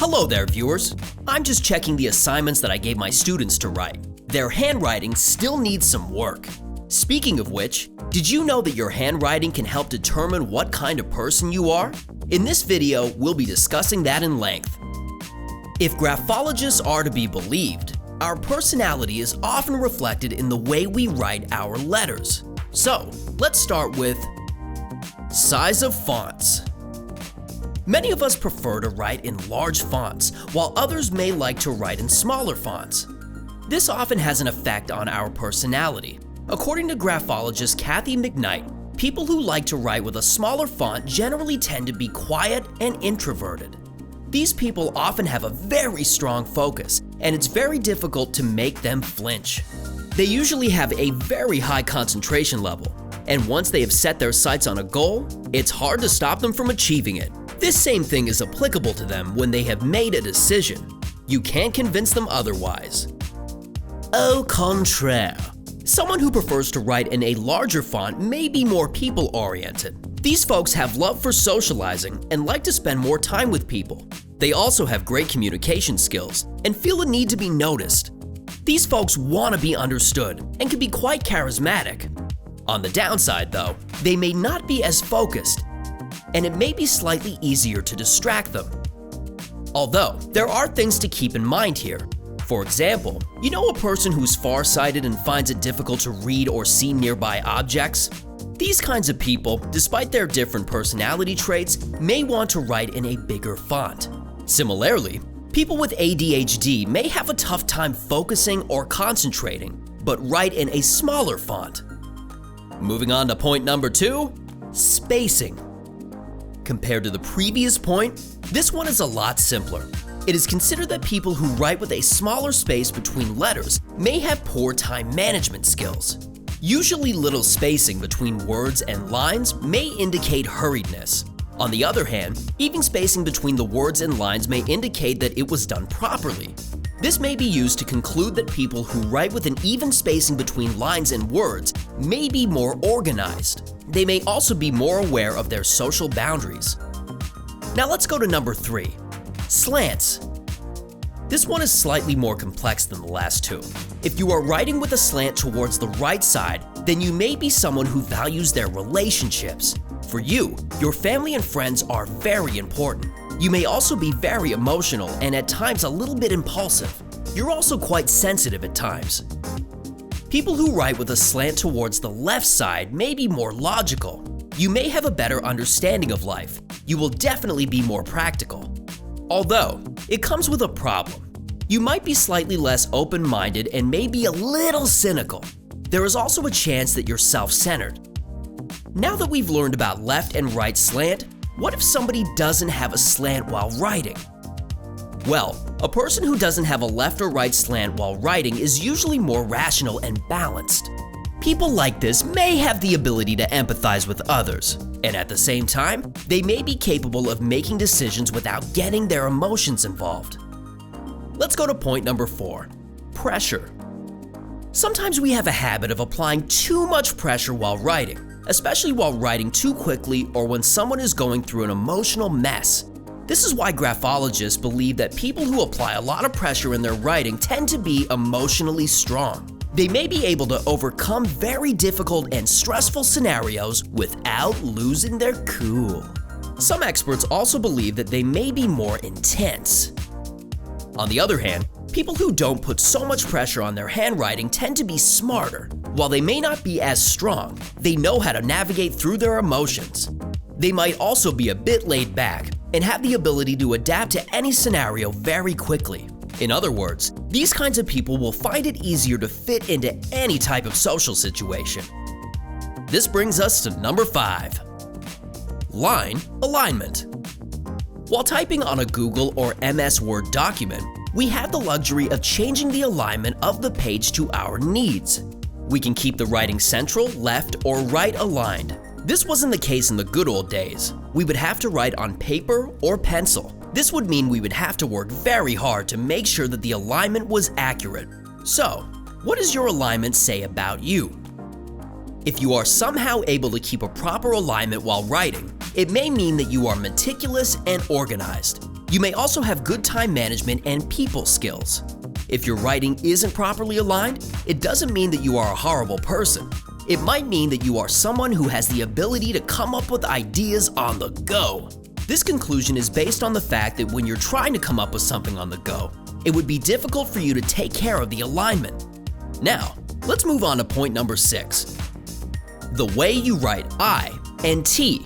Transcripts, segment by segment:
Hello there, viewers. I'm just checking the assignments that I gave my students to write. Their handwriting still needs some work. Speaking of which, did you know that your handwriting can help determine what kind of person you are? In this video, we'll be discussing that in length. If graphologists are to be believed, our personality is often reflected in the way we write our letters. So, let's start with size of fonts. Many of us prefer to write in large fonts, while others may like to write in smaller fonts. This often has an effect on our personality. According to graphologist Kathy McKnight, people who like to write with a smaller font generally tend to be quiet and introverted. These people often have a very strong focus, and it's very difficult to make them flinch. They usually have a very high concentration level, and once they have set their sights on a goal, it's hard to stop them from achieving it. This same thing is applicable to them when they have made a decision. You can't convince them otherwise. Au contraire. Someone who prefers to write in a larger font may be more people-oriented. These folks have love for socializing and like to spend more time with people. They also have great communication skills and feel a need to be noticed. These folks want to be understood and can be quite charismatic. On the downside, though, they may not be as focused, and it may be slightly easier to distract them. Although, there are things to keep in mind here. For example, you know a person who's farsighted and finds it difficult to read or see nearby objects? These kinds of people, despite their different personality traits, may want to write in a bigger font. Similarly, people with ADHD may have a tough time focusing or concentrating, but write in a smaller font. Moving on to point number 2, spacing. Compared to the previous point, this one is a lot simpler. It is considered that people who write with a smaller space between letters may have poor time management skills. Usually little spacing between words and lines may indicate hurriedness. On the other hand, even spacing between the words and lines may indicate that it was done properly. This may be used to conclude that people who write with an even spacing between lines and words may be more organized. They may also be more aware of their social boundaries. Now let's go to number 3, slants. This one is slightly more complex than the last two. If you are writing with a slant towards the right side, then you may be someone who values their relationships. For you, your family and friends are very important. You may also be very emotional and at times a little bit impulsive. You're also quite sensitive at times. People who write with a slant towards the left side may be more logical. You may have a better understanding of life. You will definitely be more practical. Although, it comes with a problem. You might be slightly less open-minded and may be a little cynical. There is also a chance that you're self-centered. Now that we've learned about left and right slant, what if somebody doesn't have a slant while writing? Well, a person who doesn't have a left or right slant while writing is usually more rational and balanced. People like this may have the ability to empathize with others, and at the same time, they may be capable of making decisions without getting their emotions involved. Let's go to point number 4, pressure. Sometimes we have a habit of applying too much pressure while writing, especially while writing too quickly or when someone is going through an emotional mess. This is why graphologists believe that people who apply a lot of pressure in their writing tend to be emotionally strong. They may be able to overcome very difficult and stressful scenarios without losing their cool. Some experts also believe that they may be more intense. On the other hand, people who don't put so much pressure on their handwriting tend to be smarter. While they may not be as strong, they know how to navigate through their emotions. They might also be a bit laid back and have the ability to adapt to any scenario very quickly. In other words, these kinds of people will find it easier to fit into any type of social situation. This brings us to number 5, line alignment. While typing on a Google or MS Word document, we have the luxury of changing the alignment of the page to our needs. We can keep the writing central, left, or right aligned. This wasn't the case in the good old days. We would have to write on paper or pencil. This would mean we would have to work very hard to make sure that the alignment was accurate. So, what does your alignment say about you? If you are somehow able to keep a proper alignment while writing, it may mean that you are meticulous and organized. You may also have good time management and people skills. If your writing isn't properly aligned, it doesn't mean that you are a horrible person. It might mean that you are someone who has the ability to come up with ideas on the go. This conclusion is based on the fact that when you're trying to come up with something on the go, it would be difficult for you to take care of the alignment. Now, let's move on to point number 6. The way you write I and T.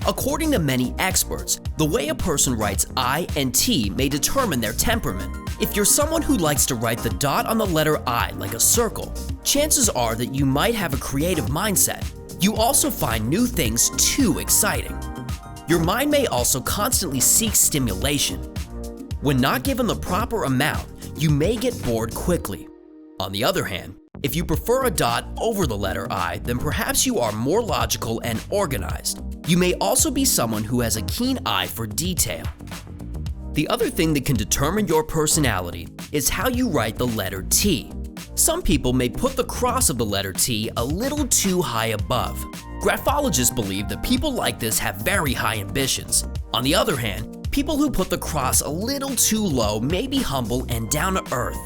According to many experts, the way a person writes I and T may determine their temperament. If you're someone who likes to write the dot on the letter I like a circle, chances are that you might have a creative mindset. You also find new things too exciting. Your mind may also constantly seek stimulation. When not given the proper amount, you may get bored quickly. On the other hand, if you prefer a dot over the letter I, then perhaps you are more logical and organized. You may also be someone who has a keen eye for detail. The other thing that can determine your personality is how you write the letter T. Some people may put the cross of the letter T a little too high above. Graphologists believe that people like this have very high ambitions. On the other hand, people who put the cross a little too low may be humble and down to earth.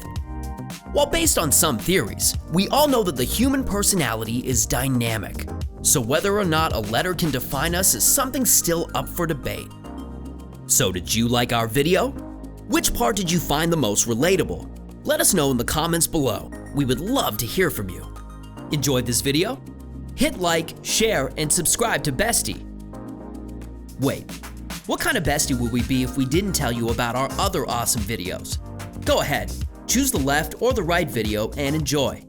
While based on some theories, we all know that the human personality is dynamic. So whether or not a letter can define us is something still up for debate. So did you like our video? Which part did you find the most relatable? Let us know in the comments below. We would love to hear from you. Enjoyed this video? Hit like, share, and subscribe to Bestie. Wait, what kind of bestie would we be if we didn't tell you about our other awesome videos? Go ahead, choose the left or the right video and enjoy.